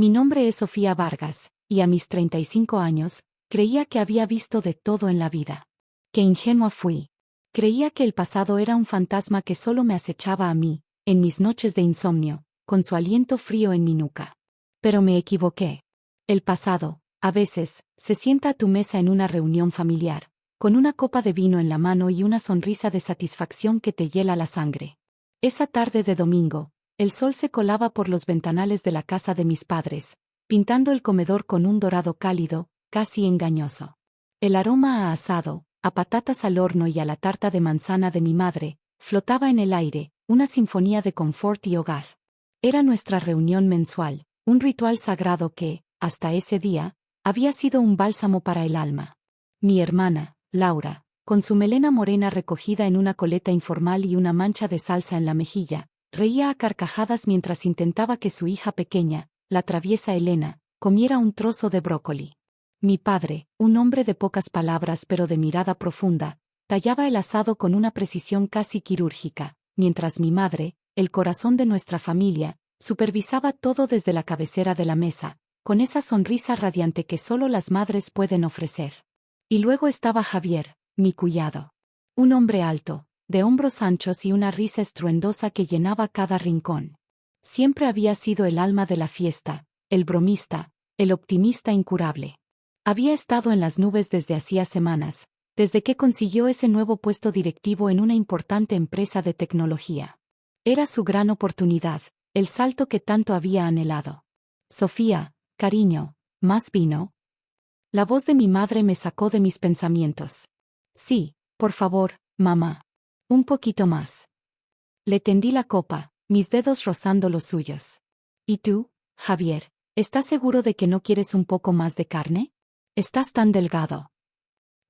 Mi nombre es Sofía Vargas, y a mis 35 años, creía que había visto de todo en la vida. Qué ingenua fui. Creía que el pasado era un fantasma que solo me acechaba a mí, en mis noches de insomnio, con su aliento frío en mi nuca. Pero me equivoqué. El pasado, a veces, se sienta a tu mesa en una reunión familiar, con una copa de vino en la mano y una sonrisa de satisfacción que te hiela la sangre. Esa tarde de domingo, el sol se colaba por los ventanales de la casa de mis padres, pintando el comedor con un dorado cálido, casi engañoso. El aroma a asado, a patatas al horno y a la tarta de manzana de mi madre, flotaba en el aire, una sinfonía de confort y hogar. Era nuestra reunión mensual, un ritual sagrado que, hasta ese día, había sido un bálsamo para el alma. Mi hermana, Laura, con su melena morena recogida en una coleta informal y una mancha de salsa en la mejilla, reía a carcajadas mientras intentaba que su hija pequeña, la traviesa Elena, comiera un trozo de brócoli. Mi padre, un hombre de pocas palabras pero de mirada profunda, tallaba el asado con una precisión casi quirúrgica, mientras mi madre, el corazón de nuestra familia, supervisaba todo desde la cabecera de la mesa, con esa sonrisa radiante que solo las madres pueden ofrecer. Y luego estaba Javier, mi cuñado. Un hombre alto, de hombros anchos y una risa estruendosa que llenaba cada rincón. Siempre había sido el alma de la fiesta, el bromista, el optimista incurable. Había estado en las nubes desde hacía semanas, desde que consiguió ese nuevo puesto directivo en una importante empresa de tecnología. Era su gran oportunidad, el salto que tanto había anhelado. Sofía, cariño, ¿más vino? La voz de mi madre me sacó de mis pensamientos. Sí, por favor, mamá. Un poquito más. Le tendí la copa, mis dedos rozando los suyos. ¿Y tú, Javier, estás seguro de que no quieres un poco más de carne? Estás tan delgado.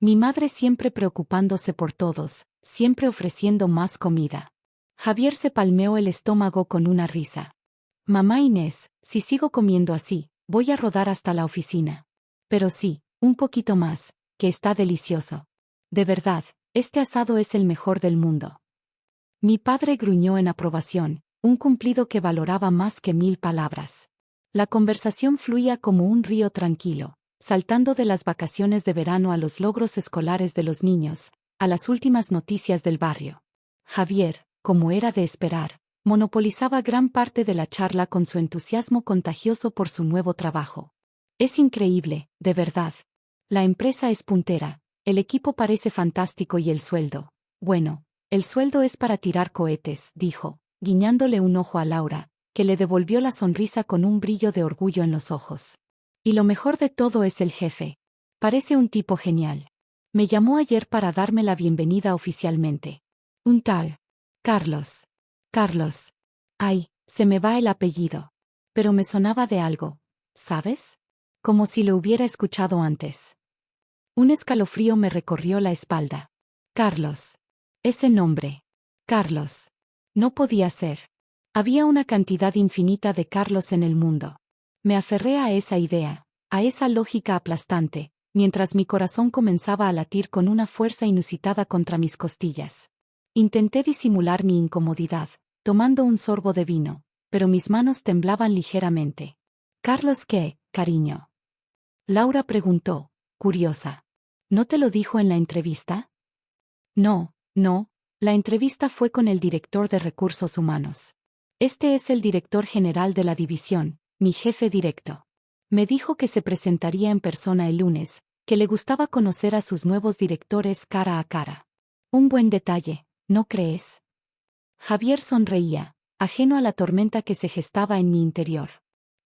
Mi madre siempre preocupándose por todos, siempre ofreciendo más comida. Javier se palmeó el estómago con una risa. Mamá Inés, si sigo comiendo así, voy a rodar hasta la oficina. Pero sí, un poquito más, que está delicioso. De verdad, este asado es el mejor del mundo. Mi padre gruñó en aprobación, un cumplido que valoraba más que 1000 palabras. La conversación fluía como un río tranquilo, saltando de las vacaciones de verano a los logros escolares de los niños, a las últimas noticias del barrio. Javier, como era de esperar, monopolizaba gran parte de la charla con su entusiasmo contagioso por su nuevo trabajo. Es increíble, de verdad. La empresa es puntera, el equipo parece fantástico y el sueldo. Bueno, el sueldo es para tirar cohetes, dijo, guiñándole un ojo a Laura, que le devolvió la sonrisa con un brillo de orgullo en los ojos. Y lo mejor de todo es el jefe. Parece un tipo genial. Me llamó ayer para darme la bienvenida oficialmente. Un tal Carlos. Carlos. Ay, se me va el apellido. Pero me sonaba de algo, ¿sabes? Como si lo hubiera escuchado antes. Un escalofrío me recorrió la espalda. Carlos. Ese nombre. Carlos. No podía ser. Había una cantidad infinita de Carlos en el mundo. Me aferré a esa idea, a esa lógica aplastante, mientras mi corazón comenzaba a latir con una fuerza inusitada contra mis costillas. Intenté disimular mi incomodidad, tomando un sorbo de vino, pero mis manos temblaban ligeramente. ¿Carlos qué, cariño? Laura preguntó, curiosa. ¿No te lo dijo en la entrevista? No, la entrevista fue con el director de recursos humanos. Este es el director general de la división, mi jefe directo. Me dijo que se presentaría en persona el lunes, que le gustaba conocer a sus nuevos directores cara a cara. Un buen detalle, ¿no crees? Javier sonreía, ajeno a la tormenta que se gestaba en mi interior.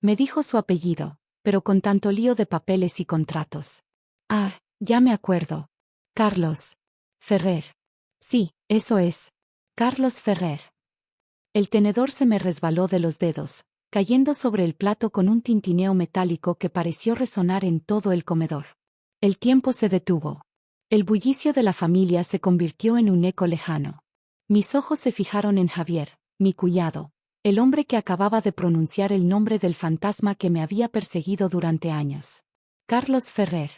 Me dijo su apellido, pero con tanto lío de papeles y contratos. Ah, ya me acuerdo. Carlos Ferrer. Sí, eso es. Carlos Ferrer. El tenedor se me resbaló de los dedos, cayendo sobre el plato con un tintineo metálico que pareció resonar en todo el comedor. El tiempo se detuvo. El bullicio de la familia se convirtió en un eco lejano. Mis ojos se fijaron en Javier, mi cuñado, el hombre que acababa de pronunciar el nombre del fantasma que me había perseguido durante años. Carlos Ferrer.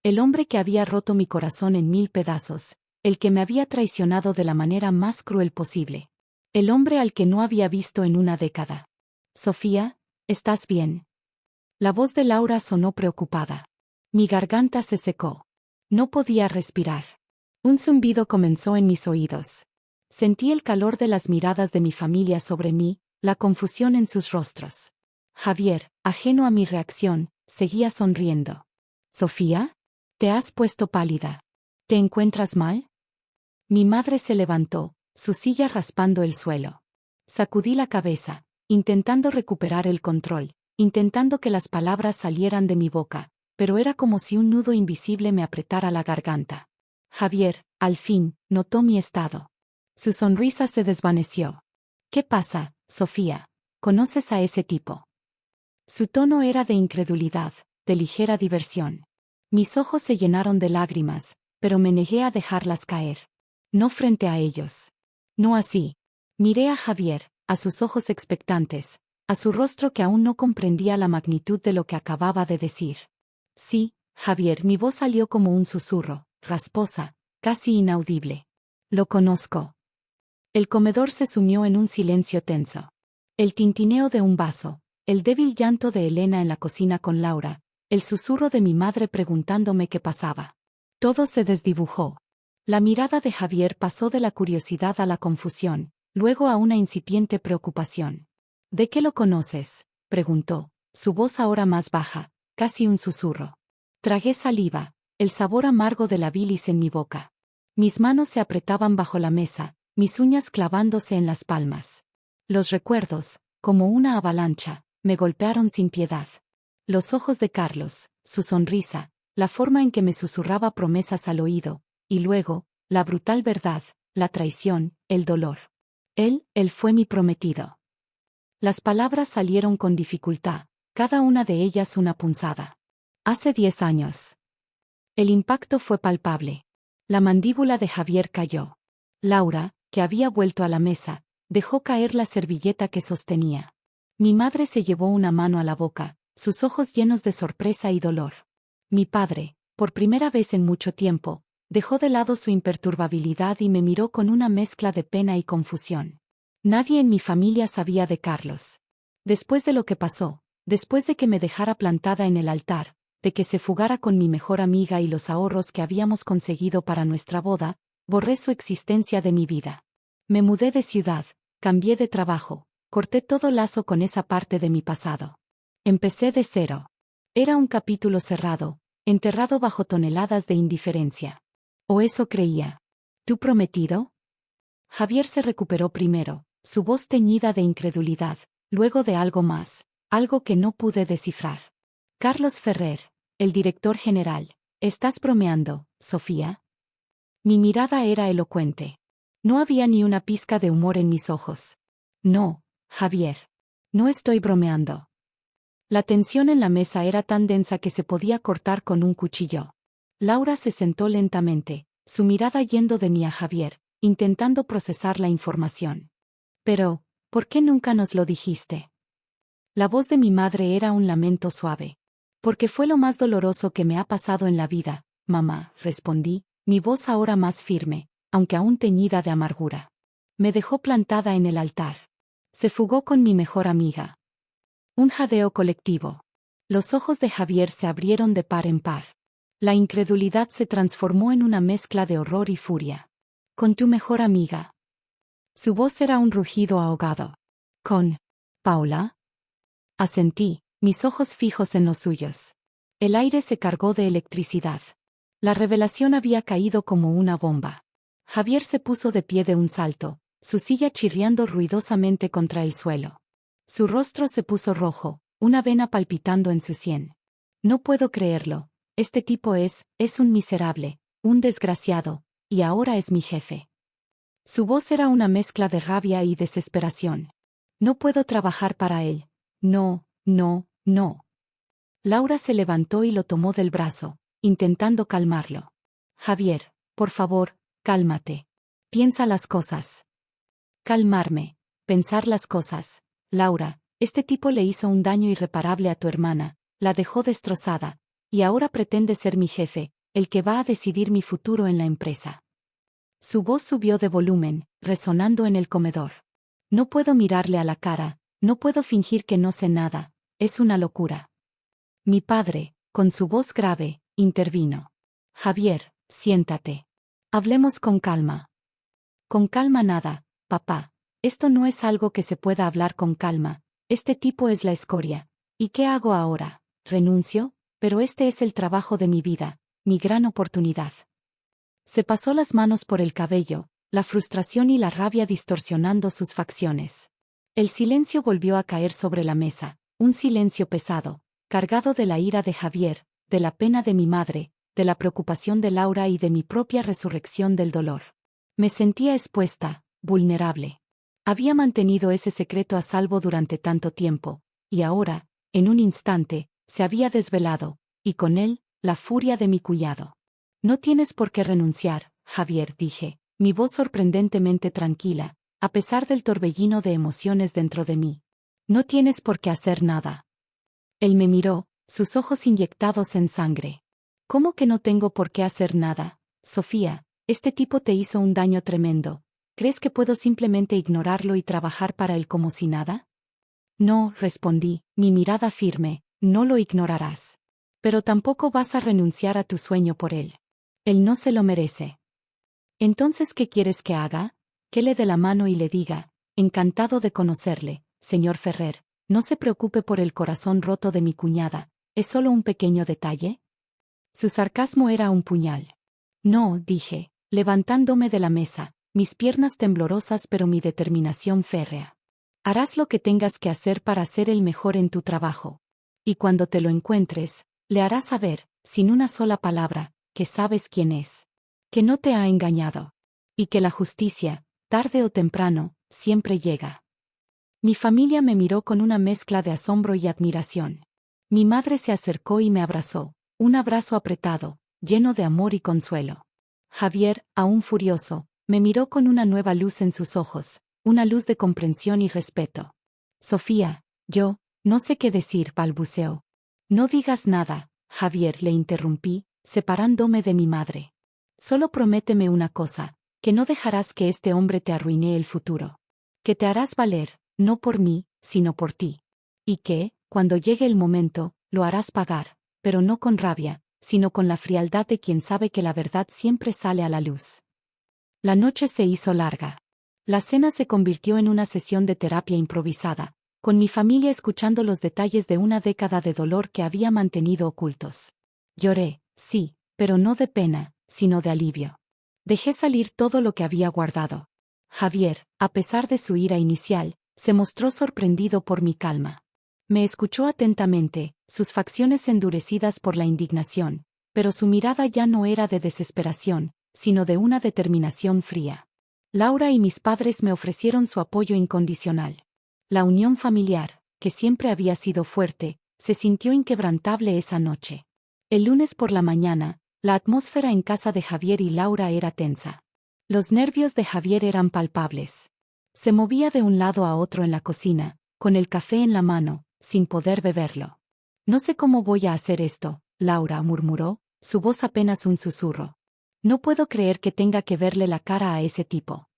El hombre que había roto mi corazón en 1000 pedazos, el que me había traicionado de la manera más cruel posible. El hombre al que no había visto en una década. Sofía, ¿estás bien? La voz de Laura sonó preocupada. Mi garganta se secó. No podía respirar. Un zumbido comenzó en mis oídos. Sentí el calor de las miradas de mi familia sobre mí, la confusión en sus rostros. Javier, ajeno a mi reacción, seguía sonriendo. ¿Sofía? ¿Te has puesto pálida? ¿Te encuentras mal? Mi madre se levantó, su silla raspando el suelo. Sacudí la cabeza, intentando recuperar el control, intentando que las palabras salieran de mi boca, pero era como si un nudo invisible me apretara la garganta. Javier, al fin, notó mi estado. Su sonrisa se desvaneció. ¿Qué pasa, Sofía? ¿Conoces a ese tipo? Su tono era de incredulidad, de ligera diversión. Mis ojos se llenaron de lágrimas, pero me negué a dejarlas caer. No frente a ellos. No así. Miré a Javier, a sus ojos expectantes, a su rostro que aún no comprendía la magnitud de lo que acababa de decir. Sí, Javier, mi voz salió como un susurro, rasposa, casi inaudible. Lo conozco. El comedor se sumió en un silencio tenso. El tintineo de un vaso, el débil llanto de Elena en la cocina con Laura, el susurro de mi madre preguntándome qué pasaba. Todo se desdibujó. La mirada de Javier pasó de la curiosidad a la confusión, luego a una incipiente preocupación. ¿De qué lo conoces?, preguntó, su voz ahora más baja, casi un susurro. Tragué saliva, el sabor amargo de la bilis en mi boca. Mis manos se apretaban bajo la mesa, mis uñas clavándose en las palmas. Los recuerdos, como una avalancha, me golpearon sin piedad. Los ojos de Carlos, su sonrisa, la forma en que me susurraba promesas al oído, y luego, la brutal verdad, la traición, el dolor. Él fue mi prometido. Las palabras salieron con dificultad, cada una de ellas una punzada. Hace 10 años. El impacto fue palpable. La mandíbula de Javier cayó. Laura, que había vuelto a la mesa, dejó caer la servilleta que sostenía. Mi madre se llevó una mano a la boca, sus ojos llenos de sorpresa y dolor. Mi padre, por primera vez en mucho tiempo, dejó de lado su imperturbabilidad y me miró con una mezcla de pena y confusión. Nadie en mi familia sabía de Carlos. Después de lo que pasó, después de que me dejara plantada en el altar, de que se fugara con mi mejor amiga y los ahorros que habíamos conseguido para nuestra boda, borré su existencia de mi vida. Me mudé de ciudad, cambié de trabajo, corté todo lazo con esa parte de mi pasado. Empecé de cero. Era un capítulo cerrado, enterrado bajo toneladas de indiferencia. O eso creía. ¿Tu prometido? Javier se recuperó primero, su voz teñida de incredulidad, luego de algo más, algo que no pude descifrar. Carlos Ferrer, el director general. ¿Estás bromeando, Sofía? Mi mirada era elocuente. No había ni una pizca de humor en mis ojos. No, Javier. No estoy bromeando. La tensión en la mesa era tan densa que se podía cortar con un cuchillo. Laura se sentó lentamente, su mirada yendo de mí a Javier, intentando procesar la información. Pero, ¿por qué nunca nos lo dijiste? La voz de mi madre era un lamento suave. Porque fue lo más doloroso que me ha pasado en la vida, mamá, respondí, mi voz ahora más firme, aunque aún teñida de amargura. Me dejó plantada en el altar. Se fugó con mi mejor amiga. Un jadeo colectivo. Los ojos de Javier se abrieron de par en par. La incredulidad se transformó en una mezcla de horror y furia. ¿Con tu mejor amiga? Su voz era un rugido ahogado. ¿Con Paula? Asentí, mis ojos fijos en los suyos. El aire se cargó de electricidad. La revelación había caído como una bomba. Javier se puso de pie de un salto, su silla chirriando ruidosamente contra el suelo. Su rostro se puso rojo, una vena palpitando en su sien. No puedo creerlo, este tipo es un miserable, un desgraciado, y ahora es mi jefe. Su voz era una mezcla de rabia y desesperación. No puedo trabajar para él. No, no, no. Laura se levantó y lo tomó del brazo, intentando calmarlo. Javier, por favor, cálmate. Piensa las cosas. Calmarme, pensar las cosas. Laura, este tipo le hizo un daño irreparable a tu hermana, la dejó destrozada, y ahora pretende ser mi jefe, el que va a decidir mi futuro en la empresa. Su voz subió de volumen, resonando en el comedor. No puedo mirarle a la cara, no puedo fingir que no sé nada, es una locura. Mi padre, con su voz grave, intervino. Javier, siéntate. Hablemos con calma. Con calma nada, papá. Esto no es algo que se pueda hablar con calma. Este tipo es la escoria. ¿Y qué hago ahora? ¿Renuncio? Pero este es el trabajo de mi vida, mi gran oportunidad. Se pasó las manos por el cabello, la frustración y la rabia distorsionando sus facciones. El silencio volvió a caer sobre la mesa, un silencio pesado, cargado de la ira de Javier, de la pena de mi madre, de la preocupación de Laura y de mi propia resurrección del dolor. Me sentía expuesta, vulnerable. Había mantenido ese secreto a salvo durante tanto tiempo, y ahora, en un instante, se había desvelado, y con él, la furia de mi cuñado. No tienes por qué renunciar, Javier, dije, mi voz sorprendentemente tranquila, a pesar del torbellino de emociones dentro de mí. No tienes por qué hacer nada. Él me miró, sus ojos inyectados en sangre. ¿Cómo que no tengo por qué hacer nada, Sofía? Este tipo te hizo un daño tremendo. ¿Crees que puedo simplemente ignorarlo y trabajar para él como si nada? No, respondí, mi mirada firme, no lo ignorarás. Pero tampoco vas a renunciar a tu sueño por él. Él no se lo merece. Entonces, ¿qué quieres que haga? Que le dé la mano y le diga, encantado de conocerle, señor Ferrer, no se preocupe por el corazón roto de mi cuñada, ¿es solo un pequeño detalle? Su sarcasmo era un puñal. No, dije, levantándome de la mesa, mis piernas temblorosas pero mi determinación férrea. Harás lo que tengas que hacer para ser el mejor en tu trabajo. Y cuando te lo encuentres, le harás saber, sin una sola palabra, que sabes quién es. Que no te ha engañado. Y que la justicia, tarde o temprano, siempre llega. Mi familia me miró con una mezcla de asombro y admiración. Mi madre se acercó y me abrazó, un abrazo apretado, lleno de amor y consuelo. Javier, aún furioso, me miró con una nueva luz en sus ojos, una luz de comprensión y respeto. Sofía, no sé qué decir, balbuceó. No digas nada, Javier, le interrumpí, separándome de mi madre. Solo prométeme una cosa, que no dejarás que este hombre te arruine el futuro. Que te harás valer, no por mí, sino por ti. Y que, cuando llegue el momento, lo harás pagar, pero no con rabia, sino con la frialdad de quien sabe que la verdad siempre sale a la luz. La noche se hizo larga. La cena se convirtió en una sesión de terapia improvisada, con mi familia escuchando los detalles de una década de dolor que había mantenido ocultos. Lloré, sí, pero no de pena, sino de alivio. Dejé salir todo lo que había guardado. Javier, a pesar de su ira inicial, se mostró sorprendido por mi calma. Me escuchó atentamente, sus facciones endurecidas por la indignación, pero su mirada ya no era de desesperación, sino de una determinación fría. Laura y mis padres me ofrecieron su apoyo incondicional. La unión familiar, que siempre había sido fuerte, se sintió inquebrantable esa noche. El lunes por la mañana, la atmósfera en casa de Javier y Laura era tensa. Los nervios de Javier eran palpables. Se movía de un lado a otro en la cocina, con el café en la mano, sin poder beberlo. No sé cómo voy a hacer esto, Laura murmuró, su voz apenas un susurro. No puedo creer que tenga que verle la cara a ese tipo.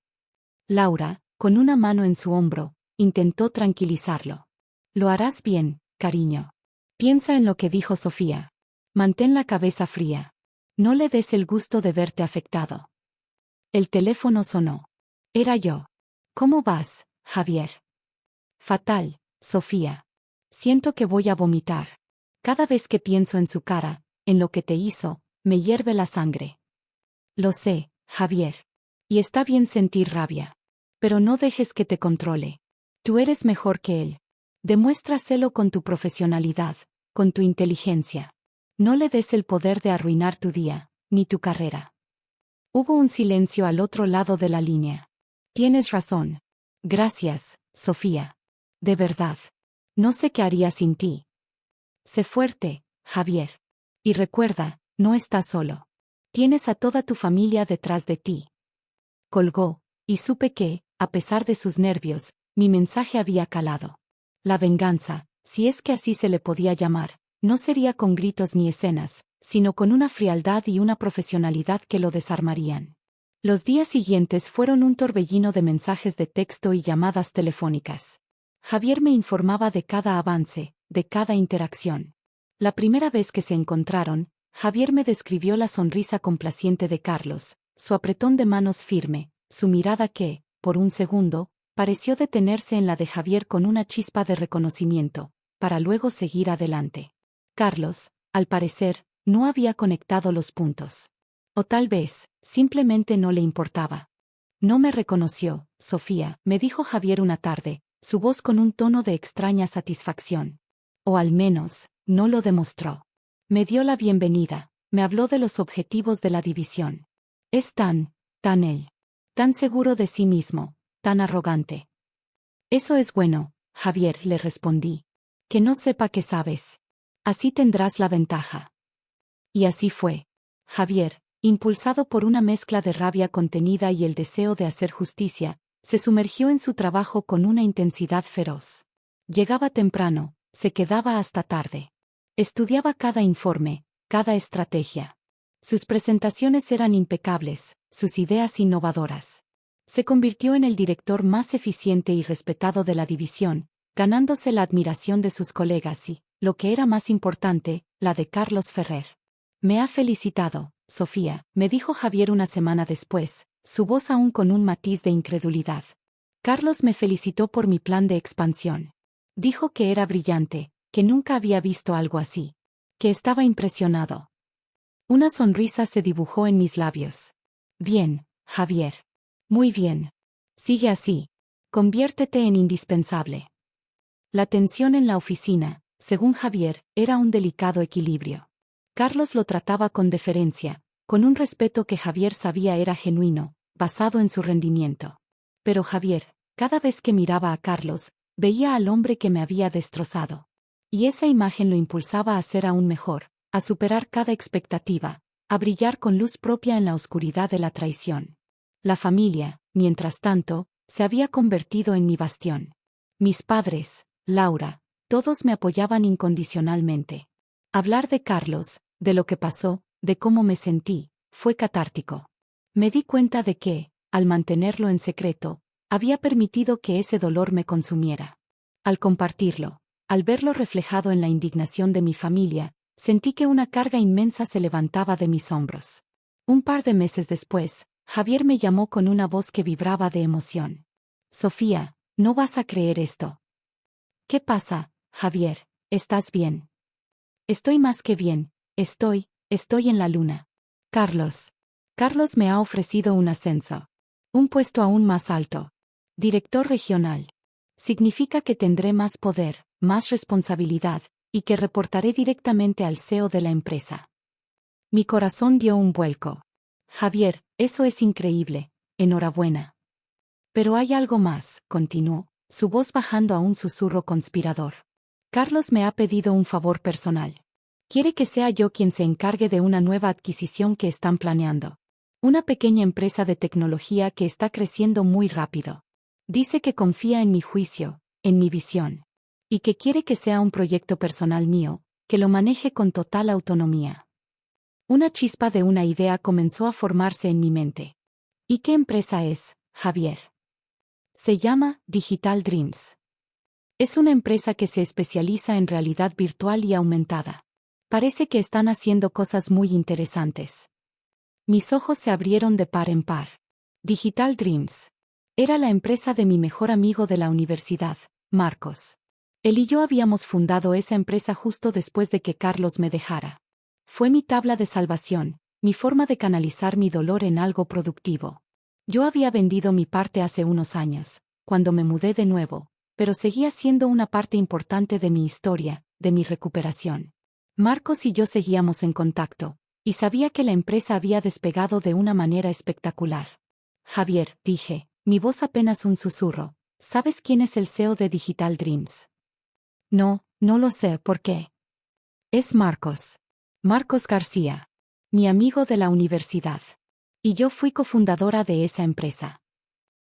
Laura, con una mano en su hombro, intentó tranquilizarlo. Lo harás bien, cariño. Piensa en lo que dijo Sofía. Mantén la cabeza fría. No le des el gusto de verte afectado. El teléfono sonó. Era yo. ¿Cómo vas, Javier? Fatal, Sofía. Siento que voy a vomitar. Cada vez que pienso en su cara, en lo que te hizo, me hierve la sangre. Lo sé, Javier. Y está bien sentir rabia. Pero no dejes que te controle. Tú eres mejor que él. Demuéstraselo con tu profesionalidad, con tu inteligencia. No le des el poder de arruinar tu día, ni tu carrera. Hubo un silencio al otro lado de la línea. Tienes razón. Gracias, Sofía. De verdad. No sé qué haría sin ti. Sé fuerte, Javier. Y recuerda, no estás solo. Tienes a toda tu familia detrás de ti. Colgó, y supe que, a pesar de sus nervios, mi mensaje había calado. La venganza, si es que así se le podía llamar, no sería con gritos ni escenas, sino con una frialdad y una profesionalidad que lo desarmarían. Los días siguientes fueron un torbellino de mensajes de texto y llamadas telefónicas. Javier me informaba de cada avance, de cada interacción. La primera vez que se encontraron, Javier me describió la sonrisa complaciente de Carlos, su apretón de manos firme, su mirada que, por un segundo, pareció detenerse en la de Javier con una chispa de reconocimiento, para luego seguir adelante. Carlos, al parecer, no había conectado los puntos. O tal vez, simplemente no le importaba. No me reconoció, Sofía, me dijo Javier una tarde, su voz con un tono de extraña satisfacción. O al menos, no lo demostró. Me dio la bienvenida, me habló de los objetivos de la división. Es tan él. Tan seguro de sí mismo, tan arrogante. Eso es bueno, Javier, le respondí. Que no sepa que sabes. Así tendrás la ventaja. Y así fue. Javier, impulsado por una mezcla de rabia contenida y el deseo de hacer justicia, se sumergió en su trabajo con una intensidad feroz. Llegaba temprano, se quedaba hasta tarde. Estudiaba cada informe, cada estrategia. Sus presentaciones eran impecables, sus ideas innovadoras. Se convirtió en el director más eficiente y respetado de la división, ganándose la admiración de sus colegas y, lo que era más importante, la de Carlos Ferrer. Me ha felicitado, Sofía, me dijo Javier una semana después, su voz aún con un matiz de incredulidad. Carlos me felicitó por mi plan de expansión. Dijo que era brillante, que nunca había visto algo así. Que estaba impresionado. Una sonrisa se dibujó en mis labios. Bien, Javier. Muy bien. Sigue así. Conviértete en indispensable. La tensión en la oficina, según Javier, era un delicado equilibrio. Carlos lo trataba con deferencia, con un respeto que Javier sabía era genuino, basado en su rendimiento. Pero Javier, cada vez que miraba a Carlos, veía al hombre que me había destrozado. Y esa imagen lo impulsaba a ser aún mejor, a superar cada expectativa, a brillar con luz propia en la oscuridad de la traición. La familia, mientras tanto, se había convertido en mi bastión. Mis padres, Laura, todos me apoyaban incondicionalmente. Hablar de Carlos, de lo que pasó, de cómo me sentí, fue catártico. Me di cuenta de que, al mantenerlo en secreto, había permitido que ese dolor me consumiera. Al compartirlo, al verlo reflejado en la indignación de mi familia, sentí que una carga inmensa se levantaba de mis hombros. Un par de meses después, Javier me llamó con una voz que vibraba de emoción. Sofía, no vas a creer esto. ¿Qué pasa, Javier? ¿Estás bien? Estoy más que bien, estoy en la luna. Carlos me ha ofrecido un ascenso. Un puesto aún más alto. Director regional. Significa que tendré más poder, más responsabilidad, y que reportaré directamente al CEO de la empresa. Mi corazón dio un vuelco. Javier, eso es increíble, enhorabuena. Pero hay algo más, continuó, su voz bajando a un susurro conspirador. Carlos me ha pedido un favor personal. Quiere que sea yo quien se encargue de una nueva adquisición que están planeando. Una pequeña empresa de tecnología que está creciendo muy rápido. Dice que confía en mi juicio, en mi visión. Y que quiere que sea un proyecto personal mío, que lo maneje con total autonomía. Una chispa de una idea comenzó a formarse en mi mente. ¿Y qué empresa es, Javier? Se llama Digital Dreams. Es una empresa que se especializa en realidad virtual y aumentada. Parece que están haciendo cosas muy interesantes. Mis ojos se abrieron de par en par. Digital Dreams. Era la empresa de mi mejor amigo de la universidad, Marcos. Él y yo habíamos fundado esa empresa justo después de que Carlos me dejara. Fue mi tabla de salvación, mi forma de canalizar mi dolor en algo productivo. Yo había vendido mi parte hace unos años, cuando me mudé de nuevo, pero seguía siendo una parte importante de mi historia, de mi recuperación. Marcos y yo seguíamos en contacto, y sabía que la empresa había despegado de una manera espectacular. Javier, dije, mi voz apenas un susurro, ¿sabes quién es el CEO de Digital Dreams? No, no lo sé, ¿por qué? Es Marcos. Marcos García. Mi amigo de la universidad. Y yo fui cofundadora de esa empresa.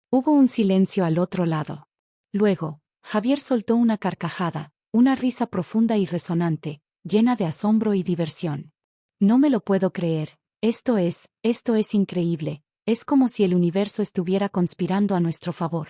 Hubo un silencio al otro lado. Luego, Javier soltó una carcajada, una risa profunda y resonante, llena de asombro y diversión. No me lo puedo creer, esto es increíble, es como si el universo estuviera conspirando a nuestro favor.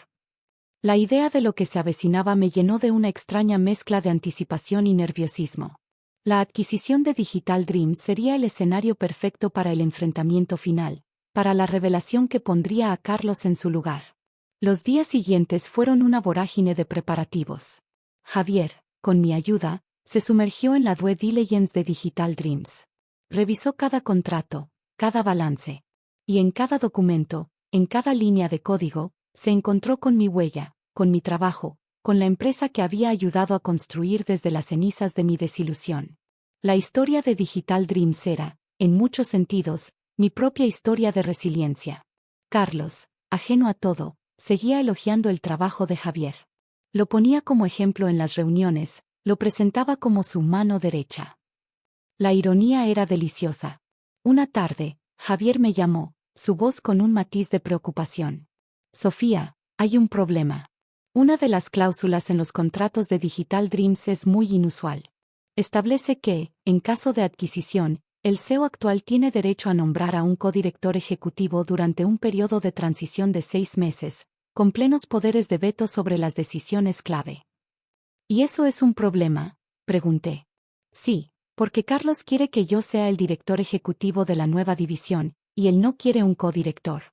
La idea de lo que se avecinaba me llenó de una extraña mezcla de anticipación y nerviosismo. La adquisición de Digital Dreams sería el escenario perfecto para el enfrentamiento final, para la revelación que pondría a Carlos en su lugar. Los días siguientes fueron una vorágine de preparativos. Javier, con mi ayuda, se sumergió en la due diligence de Digital Dreams. Revisó cada contrato, cada balance. Y en cada documento, en cada línea de código, se encontró con mi huella, con mi trabajo, con la empresa que había ayudado a construir desde las cenizas de mi desilusión. La historia de Digital Dreams era, en muchos sentidos, mi propia historia de resiliencia. Carlos, ajeno a todo, seguía elogiando el trabajo de Javier. Lo ponía como ejemplo en las reuniones, lo presentaba como su mano derecha. La ironía era deliciosa. Una tarde, Javier me llamó, su voz con un matiz de preocupación. Sofía, hay un problema. Una de las cláusulas en los contratos de Digital Dreams es muy inusual. Establece que, en caso de adquisición, el CEO actual tiene derecho a nombrar a un codirector ejecutivo durante un periodo de transición de 6 meses, con plenos poderes de veto sobre las decisiones clave. ¿Y eso es un problema?, pregunté. Sí, porque Carlos quiere que yo sea el director ejecutivo de la nueva división, y él no quiere un codirector.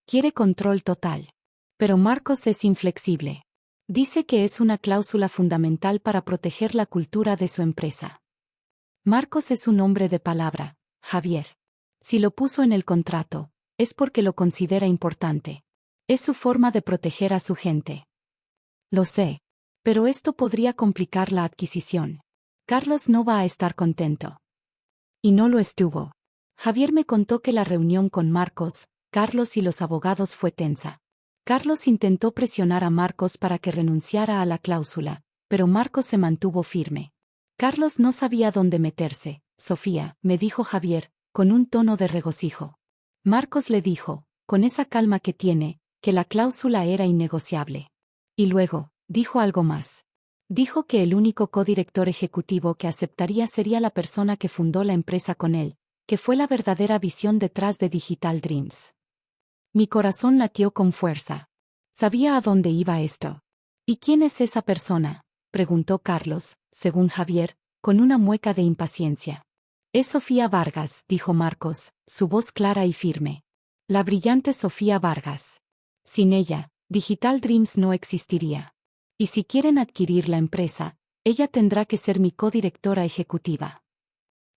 Quiere control total. Pero Marcos es inflexible. Dice que es una cláusula fundamental para proteger la cultura de su empresa. Marcos es un hombre de palabra, Javier. Si lo puso en el contrato, es porque lo considera importante. Es su forma de proteger a su gente. Lo sé. Pero esto podría complicar la adquisición. Carlos no va a estar contento. Y no lo estuvo. Javier me contó que la reunión con Marcos, Carlos y los abogados fue tensa. Carlos intentó presionar a Marcos para que renunciara a la cláusula, pero Marcos se mantuvo firme. Carlos no sabía dónde meterse, Sofía, me dijo Javier, con un tono de regocijo. Marcos le dijo, con esa calma que tiene, que la cláusula era innegociable. Y luego, dijo algo más. Dijo que el único codirector ejecutivo que aceptaría sería la persona que fundó la empresa con él, que fue la verdadera visión detrás de Digital Dreams. Mi corazón latió con fuerza. Sabía a dónde iba esto. ¿Y quién es esa persona?, preguntó Carlos, según Javier, con una mueca de impaciencia. Es Sofía Vargas, dijo Marcos, su voz clara y firme. La brillante Sofía Vargas. Sin ella, Digital Dreams no existiría. Y si quieren adquirir la empresa, ella tendrá que ser mi codirectora ejecutiva.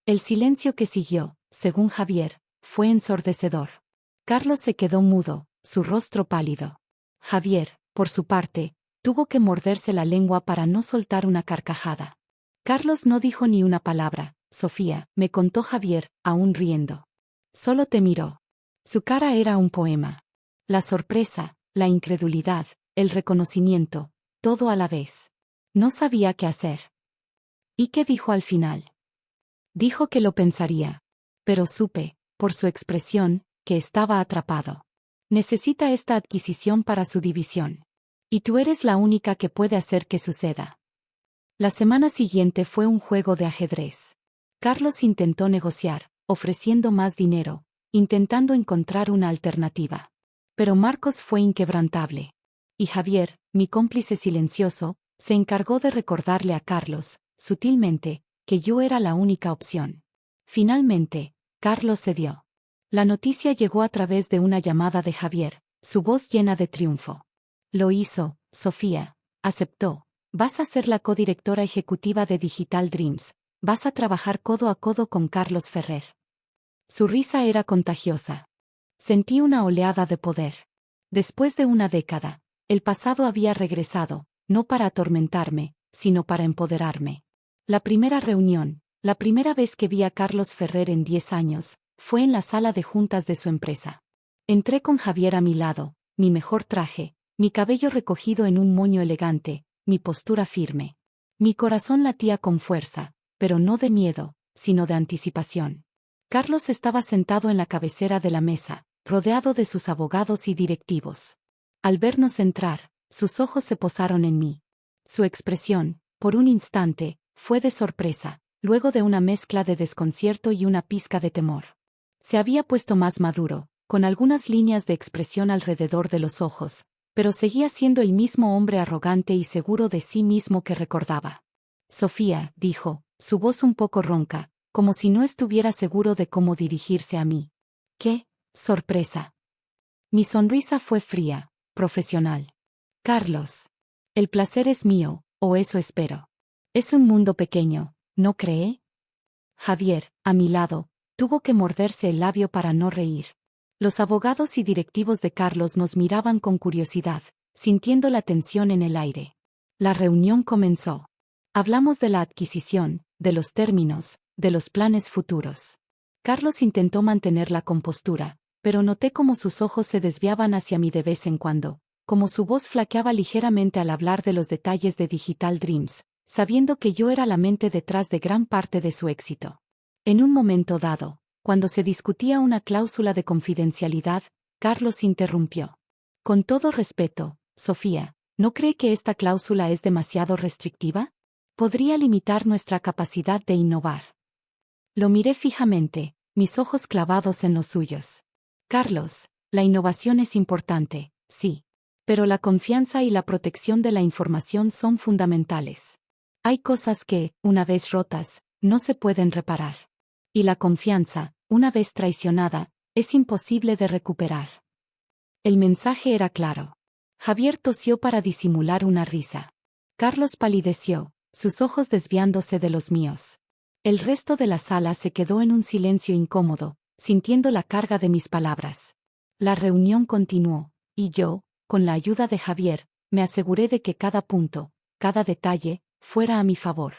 El silencio que siguió, según Javier, fue ensordecedor. Carlos se quedó mudo, su rostro pálido. Javier, por su parte, tuvo que morderse la lengua para no soltar una carcajada. Carlos no dijo ni una palabra, Sofía, me contó Javier, aún riendo. Solo te miró. Su cara era un poema. La sorpresa, la incredulidad, el reconocimiento, todo a la vez. No sabía qué hacer. ¿Y qué dijo al final? Dijo que lo pensaría. Pero supe, por su expresión, que estaba atrapado. Necesita esta adquisición para su división. Y tú eres la única que puede hacer que suceda. La semana siguiente fue un juego de ajedrez. Carlos intentó negociar, ofreciendo más dinero, intentando encontrar una alternativa. Pero Marcos fue inquebrantable. Y Javier, mi cómplice silencioso, se encargó de recordarle a Carlos, sutilmente, que yo era la única opción. Finalmente, Carlos cedió. La noticia llegó a través de una llamada de Javier, su voz llena de triunfo. Lo hizo, Sofía, aceptó. Vas a ser la codirectora ejecutiva de Digital Dreams, vas a trabajar codo a codo con Carlos Ferrer. Su risa era contagiosa. Sentí una oleada de poder. Después de una década, el pasado había regresado, no para atormentarme, sino para empoderarme. La primera reunión, la primera vez que vi a Carlos Ferrer en 10 años, fue en la sala de juntas de su empresa. Entré con Javier a mi lado, mi mejor traje, mi cabello recogido en un moño elegante, mi postura firme. Mi corazón latía con fuerza, pero no de miedo, sino de anticipación. Carlos estaba sentado en la cabecera de la mesa, rodeado de sus abogados y directivos. Al vernos entrar, sus ojos se posaron en mí. Su expresión, por un instante, fue de sorpresa, luego de una mezcla de desconcierto y una pizca de temor. Se había puesto más maduro, con algunas líneas de expresión alrededor de los ojos, pero seguía siendo el mismo hombre arrogante y seguro de sí mismo que recordaba. Sofía, dijo, su voz un poco ronca, como si no estuviera seguro de cómo dirigirse a mí. ¡Qué sorpresa! Mi sonrisa fue fría, profesional. Carlos. El placer es mío, o eso espero. Es un mundo pequeño, ¿no cree? Javier, a mi lado, tuvo que morderse el labio para no reír. Los abogados y directivos de Carlos nos miraban con curiosidad, sintiendo la tensión en el aire. La reunión comenzó. Hablamos de la adquisición, de los términos, de los planes futuros. Carlos intentó mantener la compostura, pero noté cómo sus ojos se desviaban hacia mí de vez en cuando, como su voz flaqueaba ligeramente al hablar de los detalles de Digital Dreams, sabiendo que yo era la mente detrás de gran parte de su éxito. En un momento dado, cuando se discutía una cláusula de confidencialidad, Carlos interrumpió. Con todo respeto, Sofía, ¿no cree que esta cláusula es demasiado restrictiva? Podría limitar nuestra capacidad de innovar. Lo miré fijamente, mis ojos clavados en los suyos. Carlos, la innovación es importante, sí. Pero la confianza y la protección de la información son fundamentales. Hay cosas que, una vez rotas, no se pueden reparar. Y la confianza, una vez traicionada, es imposible de recuperar. El mensaje era claro. Javier tosió para disimular una risa. Carlos palideció, sus ojos desviándose de los míos. El resto de la sala se quedó en un silencio incómodo, sintiendo la carga de mis palabras. La reunión continuó, y yo, con la ayuda de Javier, me aseguré de que cada punto, cada detalle, fuera a mi favor.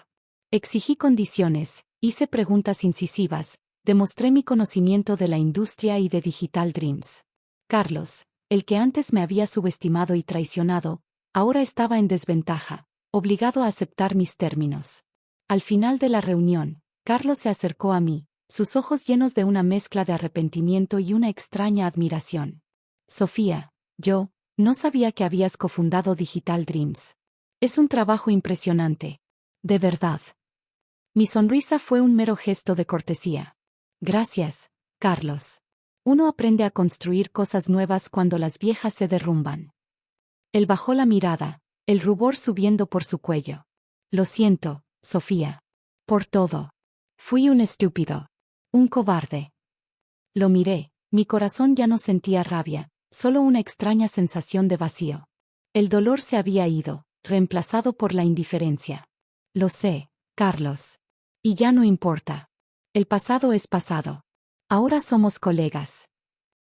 Exigí condiciones, hice preguntas incisivas, demostré mi conocimiento de la industria y de Digital Dreams. Carlos, el que antes me había subestimado y traicionado, ahora estaba en desventaja, obligado a aceptar mis términos. Al final de la reunión, Carlos se acercó a mí, sus ojos llenos de una mezcla de arrepentimiento y una extraña admiración. Sofía, yo no sabía que habías cofundado Digital Dreams. Es un trabajo impresionante. De verdad. Mi sonrisa fue un mero gesto de cortesía. Gracias, Carlos. Uno aprende a construir cosas nuevas cuando las viejas se derrumban. Él bajó la mirada, el rubor subiendo por su cuello. Lo siento, Sofía. Por todo. Fui un estúpido. Un cobarde. Lo miré, mi corazón ya no sentía rabia, solo una extraña sensación de vacío. El dolor se había ido, reemplazado por la indiferencia. Lo sé, Carlos. Y ya no importa. El pasado es pasado. Ahora somos colegas.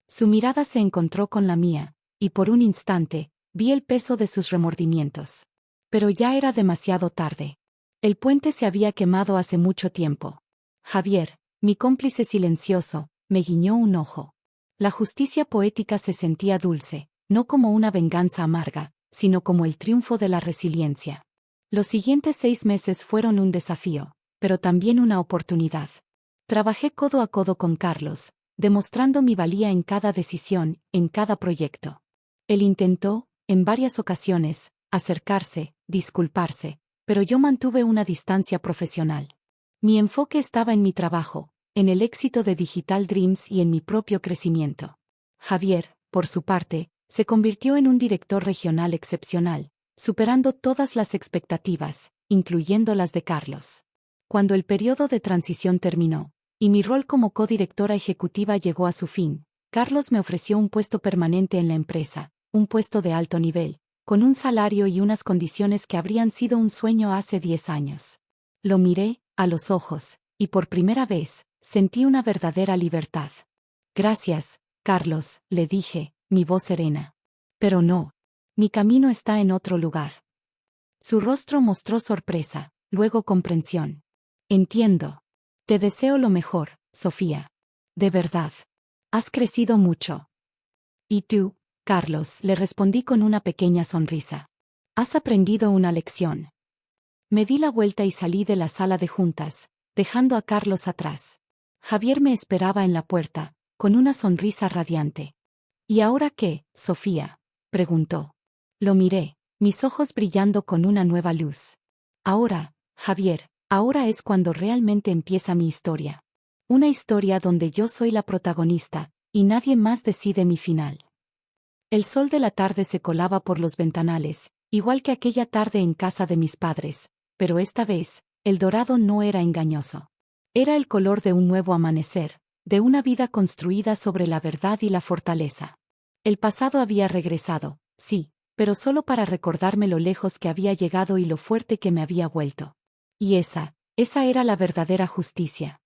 Su mirada se encontró con la mía, y por un instante, vi el peso de sus remordimientos. Pero ya era demasiado tarde. El puente se había quemado hace mucho tiempo. Javier, mi cómplice silencioso, me guiñó un ojo. La justicia poética se sentía dulce, no como una venganza amarga, sino como el triunfo de la resiliencia. Los siguientes 6 meses fueron un desafío, pero también una oportunidad. Trabajé codo a codo con Carlos, demostrando mi valía en cada decisión, en cada proyecto. Él intentó, en varias ocasiones, acercarse, disculparse, pero yo mantuve una distancia profesional. Mi enfoque estaba en mi trabajo, en el éxito de Digital Dreams y en mi propio crecimiento. Javier, por su parte, se convirtió en un director regional excepcional, superando todas las expectativas, incluyendo las de Carlos. Cuando el periodo de transición terminó, y mi rol como codirectora ejecutiva llegó a su fin, Carlos me ofreció un puesto permanente en la empresa, un puesto de alto nivel, con un salario y unas condiciones que habrían sido un sueño hace 10 años. Lo miré, a los ojos, y por primera vez, sentí una verdadera libertad. Gracias, Carlos, le dije, mi voz serena. Pero no. Mi camino está en otro lugar. Su rostro mostró sorpresa, luego comprensión. Entiendo. Te deseo lo mejor, Sofía. De verdad. Has crecido mucho. ¿Y tú, Carlos?, le respondí con una pequeña sonrisa. Has aprendido una lección. Me di la vuelta y salí de la sala de juntas, dejando a Carlos atrás. Javier me esperaba en la puerta, con una sonrisa radiante. ¿Y ahora qué, Sofía?, preguntó. Lo miré, mis ojos brillando con una nueva luz. Ahora, Javier, ahora es cuando realmente empieza mi historia. Una historia donde yo soy la protagonista, y nadie más decide mi final. El sol de la tarde se colaba por los ventanales, igual que aquella tarde en casa de mis padres, pero esta vez, El dorado no era engañoso. Era el color de un nuevo amanecer, de una vida construida sobre la verdad y la fortaleza. El pasado había regresado, sí, pero solo para recordarme lo lejos que había llegado y lo fuerte que me había vuelto. Y esa era la verdadera justicia.